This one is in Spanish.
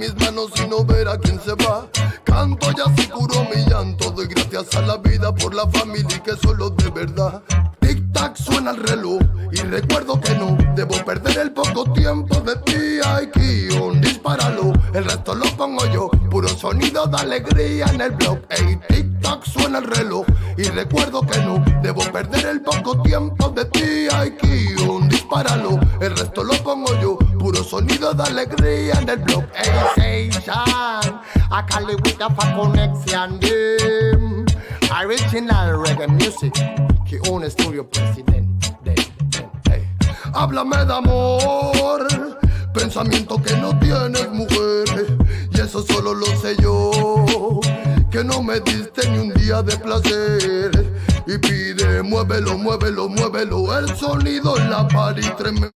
mis manos y no ver a quién se va. Canto y así curo mi llanto. Doy gracias a la vida por la familia y que solo de verdad. Tic-tac suena el reloj y recuerdo que no debo perder el poco tiempo de ti. Ay, Kion, dispáralo, el resto lo pongo yo. Puro sonido de alegría en el blog. Ey, tic-tac suena el reloj y recuerdo que no debo perder el poco tiempo de ti. Ay, Kion, dispáralo, el resto lo pongo yo. Puro sonido de alegría en el blog. Ey, Seishan, I call it with a connection. Original reggae music. Kion Studio Presidente. Háblame de amor, pensamiento que no tienes, mujer. Y eso solo lo sé yo, que no me diste ni un día de placer. Y pide, muévelo, muévelo, muévelo. El sonido en la party tremendo.